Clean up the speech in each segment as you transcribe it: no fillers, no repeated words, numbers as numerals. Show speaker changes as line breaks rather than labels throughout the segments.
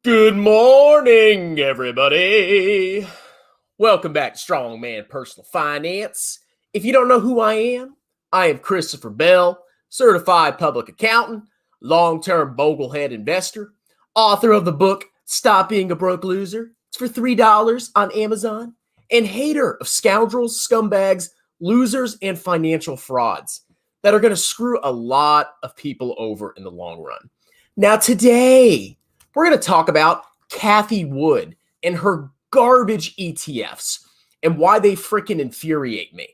Good morning, everybody. Welcome back to Strongman Personal Finance. If you don't know who I am Christopher Bell, certified public accountant, long-term boglehead investor, author of the book Stop Being a Broke Loser. It's for $3 on Amazon, and hater of scoundrels, scumbags, losers, and financial frauds that are going to screw a lot of people over in the long run. Now, today, we're going to talk about Cathie Wood and her garbage ETFs and why they freaking infuriate me.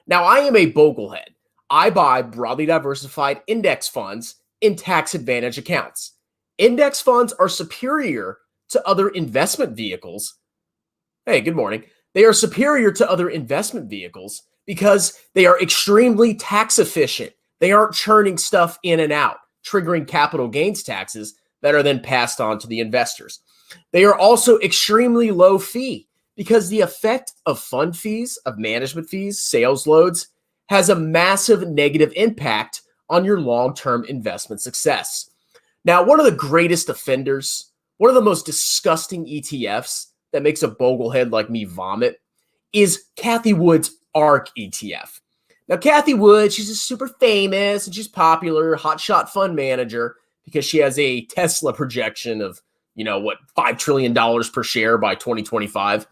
Now, I am a boglehead. I buy broadly diversified index funds in tax advantage accounts. Index funds are superior to other investment vehicles. Hey, good morning. They are superior to other investment vehicles because they are extremely tax efficient. They aren't churning stuff in and out, triggering capital gains taxes that are then passed on to the investors. They are also extremely low fee because the effect of fund fees, of management fees, sales loads has a massive negative impact on your long-term investment success. Now, one of the greatest offenders, one of the most disgusting ETFs that makes a boglehead like me vomit is Cathie Wood's ARK ETF. Now, Cathie Wood, she's just super famous and she's popular, hotshot fund manager, because she has a Tesla projection of, $5 trillion per share by 2025.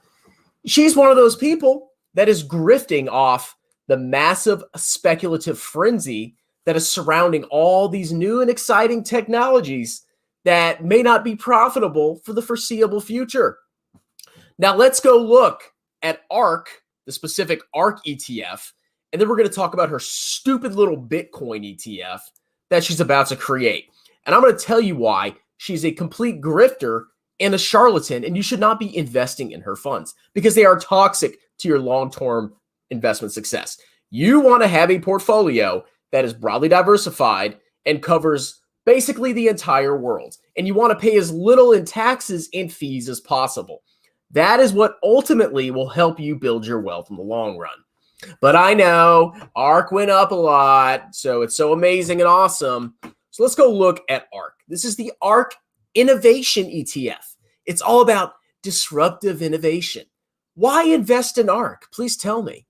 She's one of those people that is grifting off the massive speculative frenzy that is surrounding all these new and exciting technologies that may not be profitable for the foreseeable future. Now, let's go look at ARK, the specific ARK ETF, and then we're going to talk about her stupid little Bitcoin ETF that she's about to create. And I'm going to tell you why she's a complete grifter and a charlatan, and you should not be investing in her funds because they are toxic to your long-term investment success. You want to have a portfolio that is broadly diversified and covers basically the entire world, and you want to pay as little in taxes and fees as possible. That is what ultimately will help you build your wealth in the long run. But I know ARK went up a lot, so it's so amazing and awesome. So let's go look at ARK. This is the ARK Innovation ETF. It's all about disruptive innovation. Why invest in ARK? Please tell me.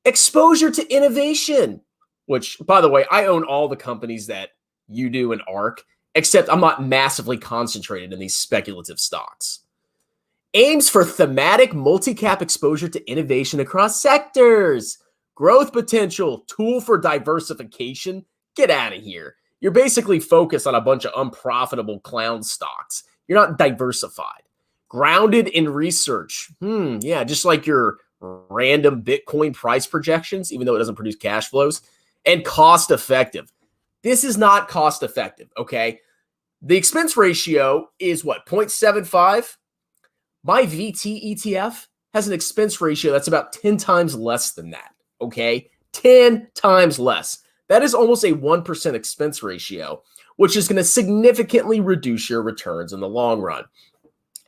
Exposure to innovation, which, by the way, I own all the companies that you do in ARK, except I'm not massively concentrated in these speculative stocks. Aims for thematic multi-cap exposure to innovation across sectors. Growth potential, tool for diversification. Get out of here. You're basically focused on a bunch of unprofitable clown stocks. You're not diversified. Grounded in research. Just like your random Bitcoin price projections, even though it doesn't produce cash flows. And cost effective. This is not cost effective, okay? The expense ratio is what, 0.75? My VT ETF has an expense ratio that's about 10 times less than that, okay? 10 times less. That is almost a 1% expense ratio, which is going to significantly reduce your returns in the long run.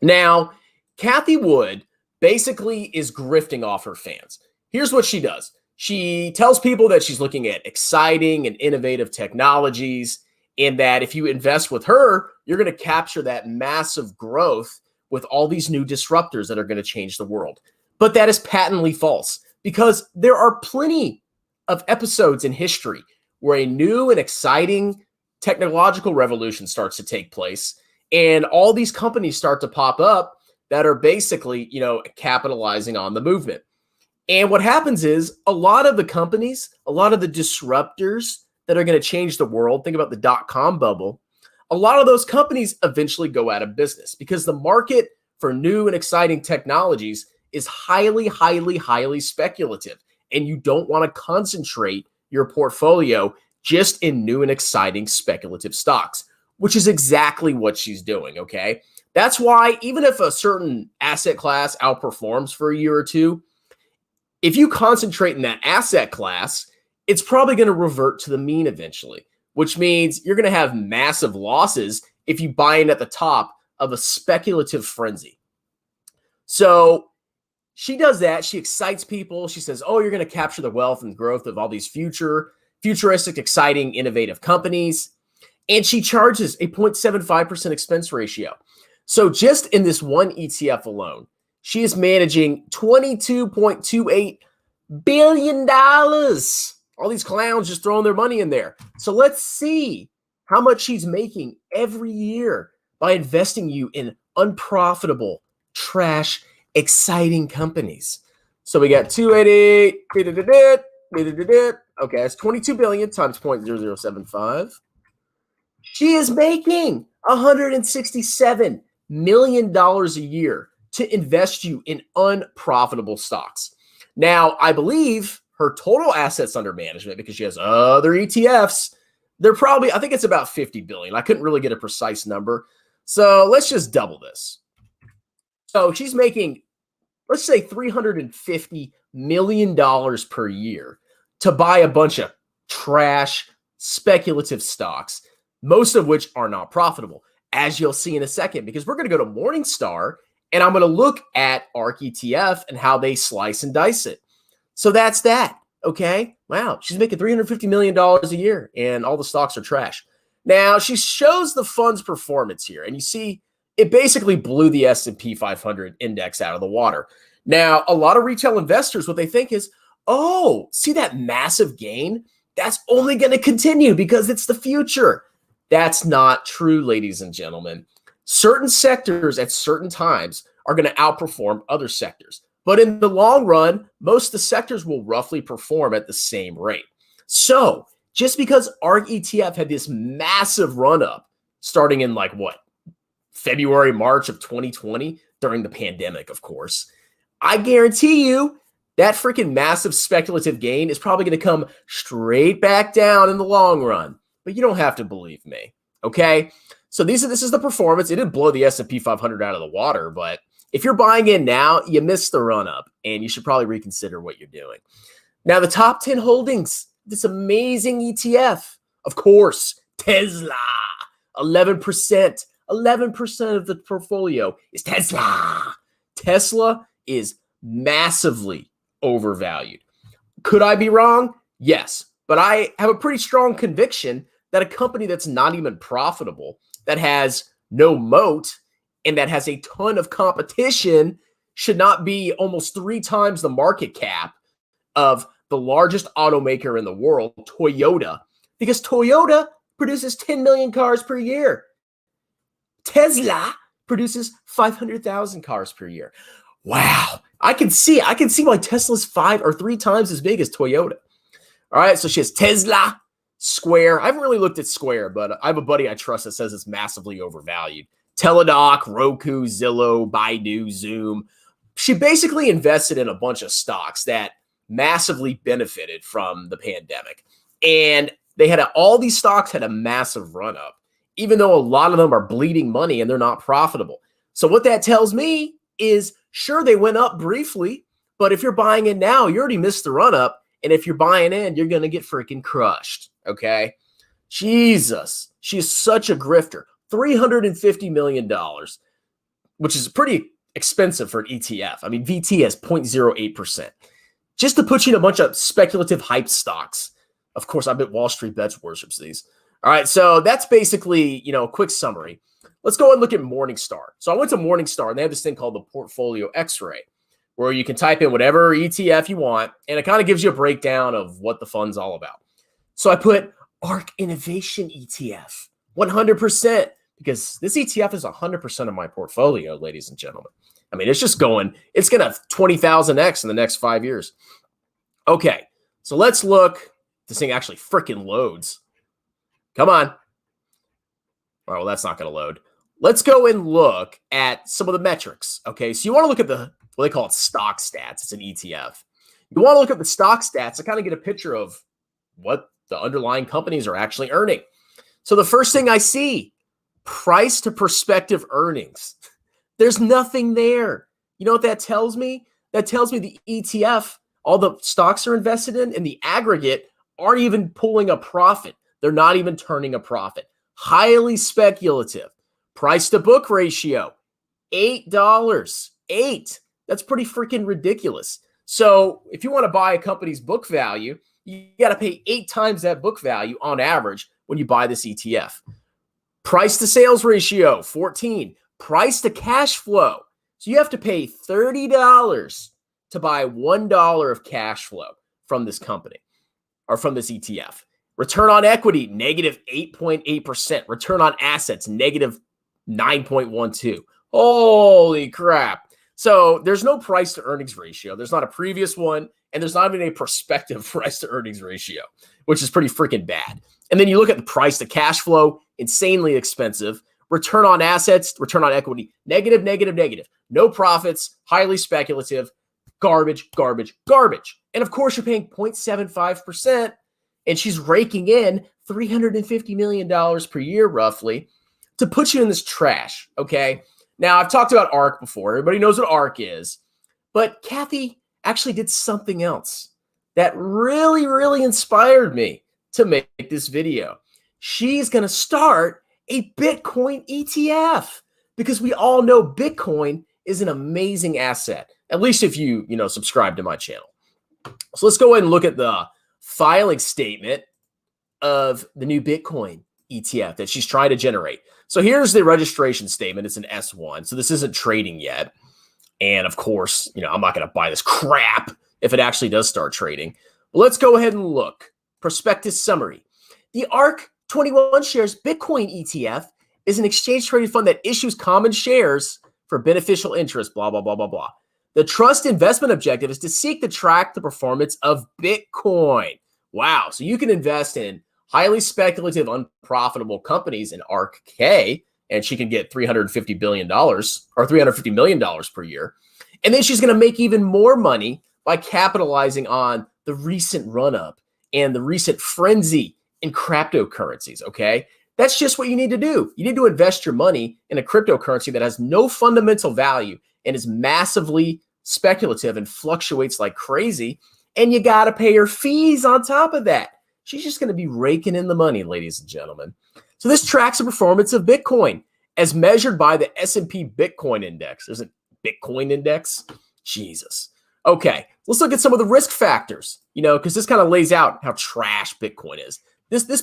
Now, Cathie Wood basically is grifting off her fans. Here's what she does. She tells people that she's looking at exciting and innovative technologies, and that if you invest with her, you're going to capture that massive growth with all these new disruptors that are going to change the world. But that is patently false because there are plenty of episodes in history where a new and exciting technological revolution starts to take place and all these companies start to pop up that are basically, capitalizing on the movement. And what happens is a lot of the companies, a lot of the disruptors that are going to change the world, think about the dot-com bubble, a lot of those companies eventually go out of business because the market for new and exciting technologies is highly, highly, highly speculative. And you don't want to concentrate your portfolio just in new and exciting speculative stocks, which is exactly what she's doing, okay? That's why even if a certain asset class outperforms for a year or two, if you concentrate in that asset class, it's probably going to revert to the mean eventually, which means you're going to have massive losses if you buy in at the top of a speculative frenzy. So she does that. She excites people. She says, oh, you're going to capture the wealth and growth of all these futuristic, exciting, innovative companies. And she charges a 0.75% expense ratio. So just in this one ETF alone, she is managing $22.28 billion. All these clowns just throwing their money in there. So let's see how much she's making every year by investing you in unprofitable, trash, exciting companies. So we got 288. Okay, that's 22 billion times 0.0075. She is making $167 million a year to invest you in unprofitable stocks. Now, I believe her total assets under management, because she has other ETFs, they're probably, I think it's about 50 billion. I couldn't really get a precise number. So let's just double this. So she's making, let's say, $350 million per year to buy a bunch of trash, speculative stocks, most of which are not profitable, as you'll see in a second, because we're going to go to Morningstar and I'm going to look at ARK ETF and how they slice and dice it. So that's that. Okay. Wow. She's making $350 million a year and all the stocks are trash. Now she shows the fund's performance here and you see it basically blew the S&P 500 index out of the water. Now, a lot of retail investors, what they think is, oh, see that massive gain? That's only going to continue because it's the future. That's not true, ladies and gentlemen. Certain sectors at certain times are going to outperform other sectors. But in the long run, most of the sectors will roughly perform at the same rate. So just because ARK ETF had this massive run up starting in February, March of 2020 during the pandemic, of course, I guarantee you that freaking massive speculative gain is probably going to come straight back down in the long run. But you don't have to believe me, okay? So this is the performance. It didn't blow the S&P 500 out of the water, but if you're buying in now, you missed the run up and you should probably reconsider what you're doing. Now, the top 10 holdings, this amazing ETF, of course, Tesla, 11%. 11% of the portfolio is Tesla. Tesla is massively overvalued. Could I be wrong? Yes, but I have a pretty strong conviction that a company that's not even profitable, that has no moat, and that has a ton of competition should not be almost 3 times the market cap of the largest automaker in the world, Toyota, because Toyota produces 10 million cars per year. Tesla produces 500,000 cars per year. Wow. I can see why Tesla's 5 or 3 times as big as Toyota. All right. So she has Tesla, Square. I haven't really looked at Square, but I have a buddy I trust that says it's massively overvalued. Teladoc, Roku, Zillow, Baidu, Zoom. She basically invested in a bunch of stocks that massively benefited from the pandemic. And all these stocks had a massive run up, even though a lot of them are bleeding money and they're not profitable. So what that tells me is, sure, they went up briefly, but if you're buying in now, you already missed the run up. And if you're buying in, you're going to get freaking crushed. Okay. Jesus. She's such a grifter. $350 million, which is pretty expensive for an ETF. I mean, VT has 0.08%. Just to put you in a bunch of speculative hype stocks. Of course, I bet Wall Street Bets worships these. All right, so that's basically, a quick summary. Let's go and look at Morningstar. So I went to Morningstar, and they have this thing called the Portfolio X-Ray, where you can type in whatever ETF you want, and it kind of gives you a breakdown of what the fund's all about. So I put ARK Innovation ETF, 100%, because this ETF is 100% of my portfolio, ladies and gentlemen. I mean, it's going to 20,000x in the next 5 years. Okay, so let's look. This thing actually freaking loads. Come on. All right, well, that's not going to load. Let's go and look at some of the metrics. Okay, so you want to look at what they call it stock stats. It's an ETF. You want to look at the stock stats to kind of get a picture of what the underlying companies are actually earning. So the first thing I see, price to prospective earnings. There's nothing there. You know what that tells me? That tells me the ETF, all the stocks are invested in the aggregate, aren't even pulling a profit. They're not even turning a profit. Highly speculative. Price to book ratio, $8. 8. That's pretty freaking ridiculous. So if you want to buy a company's book value, you got to pay 8 times that book value on average when you buy this ETF. Price to sales ratio, 14. Price to cash flow. So you have to pay $30 to buy $1 of cash flow from this company or from this ETF. Return on equity, negative 8.8%. Return on assets, negative 9.12. Holy crap. So there's no price to earnings ratio. There's not a previous one, and there's not even a prospective price to earnings ratio, which is pretty freaking bad. And then you look at the price to cash flow, insanely expensive. Return on assets, return on equity, negative, negative, negative. No profits, highly speculative, garbage, garbage, garbage. And of course, you're paying 0.75%, and she's raking in $350 million per year, roughly, to put you in this trash, okay? Now, I've talked about ARK before. Everybody knows what ARK is. But Cathie actually did something else that really, really inspired me to make this video. She's going to start a Bitcoin ETF because we all know Bitcoin is an amazing asset, at least if you subscribe to my channel. So let's go ahead and look at the filing statement of the new Bitcoin ETF that she's trying to generate. So here's the registration statement. It's an S1. So this isn't trading yet. And of course, I'm not going to buy this crap if it actually does start trading. But let's go ahead and look. Prospectus summary. The ARK 21 shares Bitcoin ETF is an exchange-traded fund that issues common shares for beneficial interest, blah, blah, blah, blah, blah. The trust investment objective is to seek to track the performance of Bitcoin. Wow. So you can invest in highly speculative, unprofitable companies in ARKK, and she can get $350 billion or $350 million per year. And then she's going to make even more money by capitalizing on the recent run-up and the recent frenzy in cryptocurrencies, okay? That's just what you need to do. You need to invest your money in a cryptocurrency that has no fundamental value and is massively speculative and fluctuates like crazy, and you got to pay her fees on top of that. She's just going to be raking in the money, ladies and gentlemen. So this tracks the performance of Bitcoin as measured by the S&P Bitcoin Index. There's a Bitcoin index? Jesus. Okay, let's look at some of the risk factors, because this kind of lays out how trash Bitcoin is. This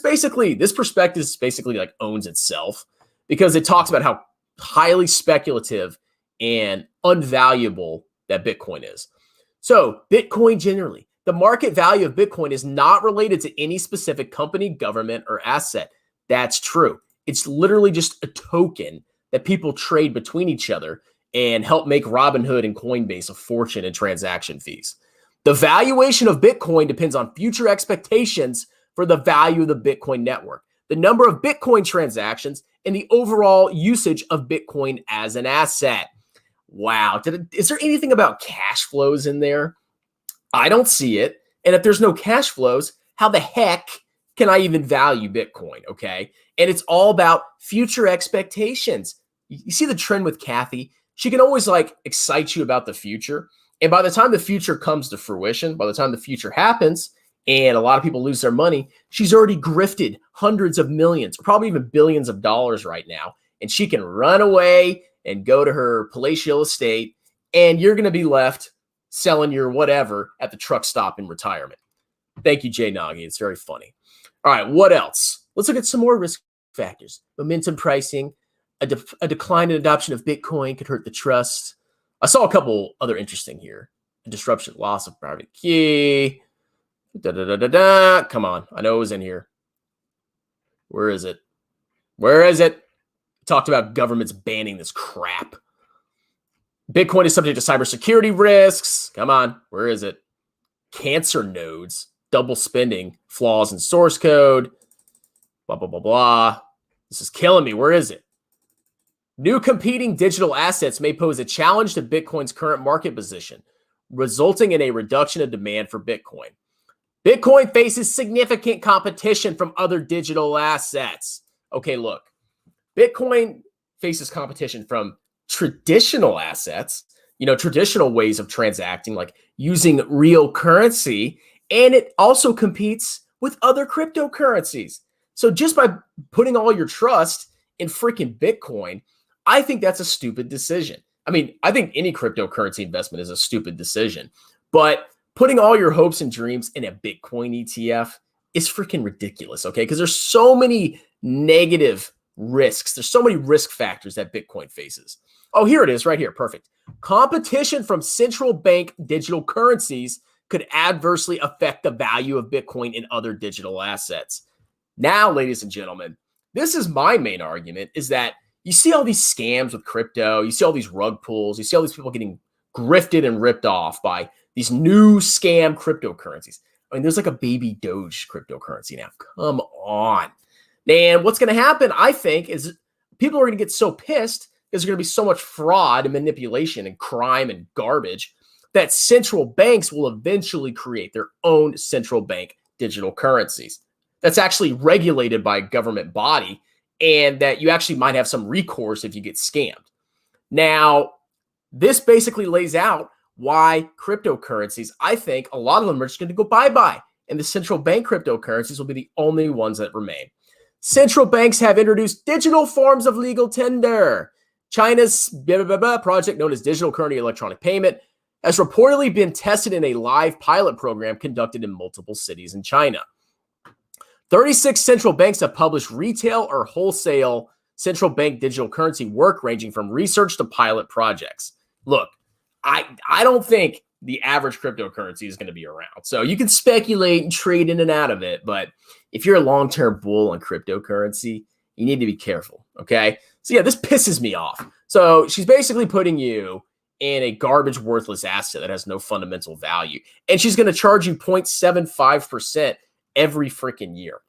prospectus basically like owns itself because it talks about how highly speculative and unvaluable that Bitcoin is. So Bitcoin generally, the market value of Bitcoin is not related to any specific company, government, or asset. That's true. It's literally just a token that people trade between each other and help make Robinhood and Coinbase a fortune in transaction fees. The valuation of Bitcoin depends on future expectations for the value of the Bitcoin network, the number of Bitcoin transactions, and the overall usage of Bitcoin as an asset. Wow. Is there anything about cash flows in there? I don't see it. And if there's no cash flows, how the heck can I even value Bitcoin? Okay. And it's all about future expectations. You see the trend with Cathie? She can always excite you about the future. And by the time the future comes to fruition, by the time the future happens, and a lot of people lose their money, she's already grifted hundreds of millions, or probably even billions of dollars right now. And she can run away and go to her palatial estate, and you're going to be left selling your whatever at the truck stop in retirement. Thank you, Jay Nagy. It's very funny. All right, what else? Let's look at some more risk factors. Momentum pricing, a decline in adoption of Bitcoin could hurt the trust. I saw a couple other interesting here. A disruption, loss of private key. Come on, I know it was in here. Where is it? Where is it? Talked about governments banning this crap. Bitcoin is subject to cybersecurity risks. Come on, where is it? Cancer nodes, double spending, flaws in source code, blah, blah, blah, blah. This is killing me. Where is it? New competing digital assets may pose a challenge to Bitcoin's current market position, resulting in a reduction of demand for Bitcoin. Bitcoin faces significant competition from other digital assets. Okay, look. Bitcoin faces competition from traditional assets, traditional ways of transacting, like using real currency, and it also competes with other cryptocurrencies. So just by putting all your trust in freaking Bitcoin, I think that's a stupid decision. I mean, I think any cryptocurrency investment is a stupid decision, but putting all your hopes and dreams in a Bitcoin ETF is freaking ridiculous, okay? Because there's so many negative risks. There's so many risk factors that Bitcoin faces. Oh, here it is right here. Perfect. Competition from central bank digital currencies could adversely affect the value of Bitcoin and other digital assets. Now, ladies and gentlemen, this is my main argument, is that you see all these scams with crypto, you see all these rug pulls, you see all these people getting grifted and ripped off by these new scam cryptocurrencies. I mean, there's like a baby Doge cryptocurrency now. Come on. And what's going to happen, I think, is people are going to get so pissed because there's going to be so much fraud and manipulation and crime and garbage that central banks will eventually create their own central bank digital currencies. That's actually regulated by a government body, and that you actually might have some recourse if you get scammed. Now, this basically lays out why cryptocurrencies, I think a lot of them are just going to go bye-bye, and the central bank cryptocurrencies will be the only ones that remain. Central banks have introduced digital forms of legal tender. China's project, known as digital currency electronic payment, has reportedly been tested in a live pilot program conducted in multiple cities in China. 36 central banks have published retail or wholesale central bank digital currency work ranging from research to pilot projects. Look, I don't think the average cryptocurrency is going to be around. So you can speculate and trade in and out of it. But if you're a long-term bull on cryptocurrency, you need to be careful, okay? So yeah, this pisses me off. So she's basically putting you in a garbage, worthless asset that has no fundamental value. And she's going to charge you 0.75% every freaking year.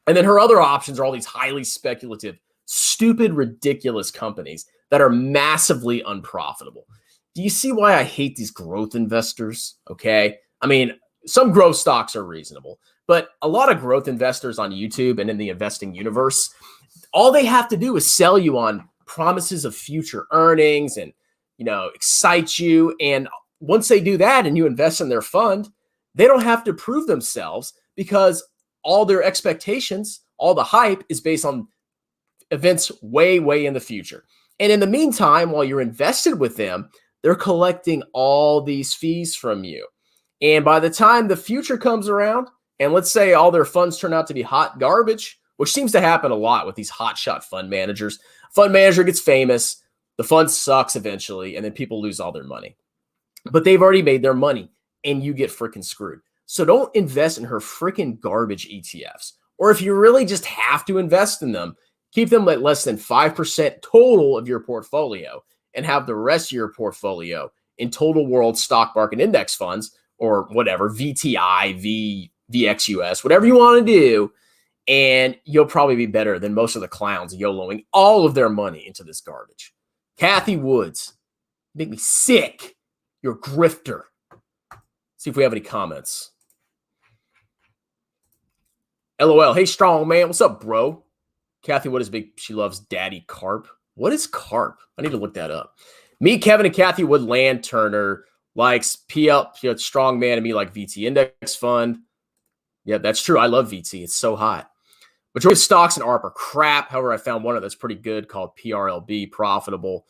And then her other options are all these highly speculative, stupid, ridiculous companies that are massively unprofitable. Do you see why I hate these growth investors? Okay. I mean, some growth stocks are reasonable, but a lot of growth investors on YouTube and in the investing universe, all they have to do is sell you on promises of future earnings and, excite you. And once they do that and you invest in their fund, they don't have to prove themselves because all their expectations, all the hype is based on events way, way in the future. And in the meantime, while you're invested with them, they're collecting all these fees from you. And by the time the future comes around, and let's say all their funds turn out to be hot garbage, which seems to happen a lot with these hotshot fund managers. Fund manager gets famous, the fund sucks eventually, and then people lose all their money. But they've already made their money, and you get freaking screwed. So don't invest in her freaking garbage ETFs. Or if you really just have to invest in them, keep them at less than 5% total of your portfolio and have the rest of your portfolio in total world stock market index funds or whatever, VTI, VXUS, whatever you want to do. And you'll probably be better than most of the clowns YOLOing all of their money into this garbage. Cathie Woods, make me sick. You're a grifter. See if we have any comments. LOL. Hey, strong man. What's up, bro? Cathie Wood is big. She loves Daddy Carp. What is carp? I need to look that up. Me, Kevin, and Cathie Wood Land Turner likes PL, strong man, and me like VT Index Fund. Yeah, that's true. I love VT. It's so hot. Majority of stocks in ARK are crap. However, I found one that's pretty good called PRLB, profitable.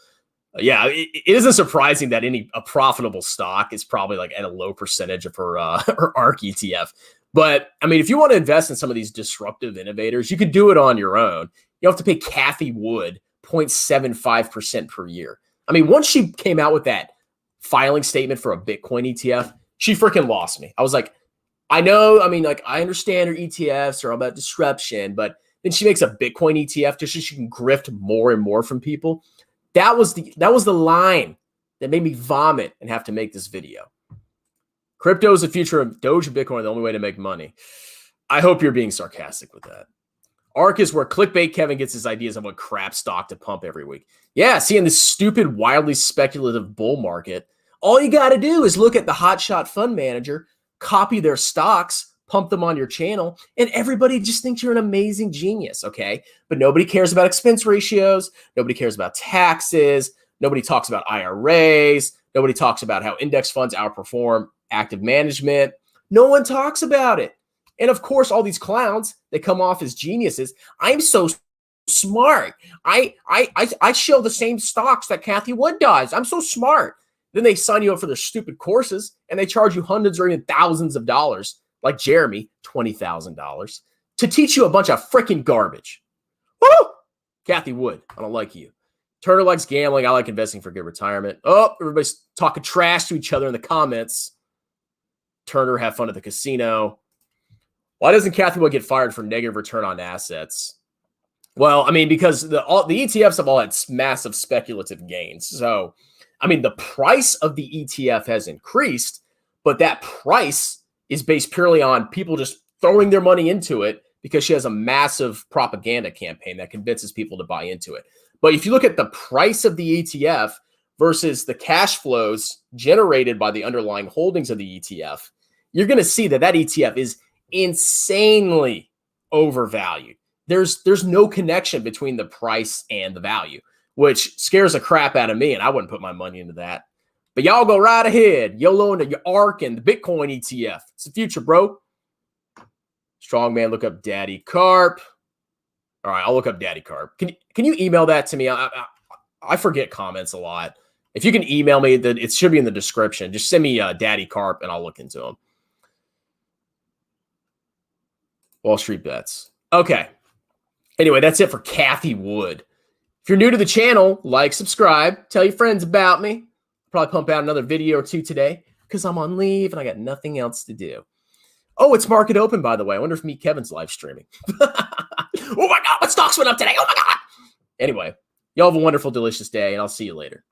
Yeah, it isn't surprising that a profitable stock is probably like at a low percentage of her ARK ETF. But I mean, if you want to invest in some of these disruptive innovators, you could do it on your own. You have to pay Cathie Wood 0.75% per year. I mean, once she came out with that filing statement for a Bitcoin ETF, she freaking lost me. I was like, I understand her ETFs are all about disruption, but then she makes a Bitcoin ETF just so she can grift more and more from people. That was the line that made me vomit and have to make this video. Crypto is the future of Doge and Bitcoin, the only way to make money. I hope you're being sarcastic with that. ARK is where clickbait Kevin gets his ideas on what crap stock to pump every week. Yeah, see, in this stupid, wildly speculative bull market, all you got to do is look at the hotshot fund manager, copy their stocks, pump them on your channel, and everybody just thinks you're an amazing genius, okay? But nobody cares about expense ratios. Nobody cares about taxes. Nobody talks about IRAs. Nobody talks about how index funds outperform active management. No one talks about it. And of course, all these clowns, they come off as geniuses. I'm so smart. I show the same stocks that Cathie Wood does. I'm so smart. Then they sign you up for their stupid courses and they charge you hundreds or even thousands of dollars, like Jeremy, $20,000, to teach you a bunch of freaking garbage. Woo! Cathie Wood, I don't like you. Turner likes gambling. I like investing for good retirement. Oh, everybody's talking trash to each other in the comments. Turner, have fun at the casino. Why doesn't Cathie Wood get fired for negative return on assets? Well, I mean, because the ETFs have all had massive speculative gains. So, I mean, the price of the ETF has increased, but that price is based purely on people just throwing their money into it because she has a massive propaganda campaign that convinces people to buy into it. But if you look at the price of the ETF versus the cash flows generated by the underlying holdings of the ETF, you're going to see that that ETF is insanely overvalued. There's no connection between the price and the value, which scares the crap out of me, and I wouldn't put my money into that. But y'all go right ahead. YOLO into your ARK and the Bitcoin ETF. It's the future, bro. Strongman, look up Daddy Carp. All right, I'll look up Daddy Carp. Can you email that to me? I forget comments a lot. If you can email me, it should be in the description. Just send me Daddy Carp, and I'll look into them. Wall Street Bets. Okay. Anyway, that's it for Cathie Wood. If you're new to the channel, like, subscribe, tell your friends about me. Probably pump out another video or two today because I'm on leave and I got nothing else to do. Oh, it's market open, by the way. I wonder if Meet Kevin's live streaming. Oh my God, what stocks went up today? Oh my God. Anyway, y'all have a wonderful, delicious day, and I'll see you later.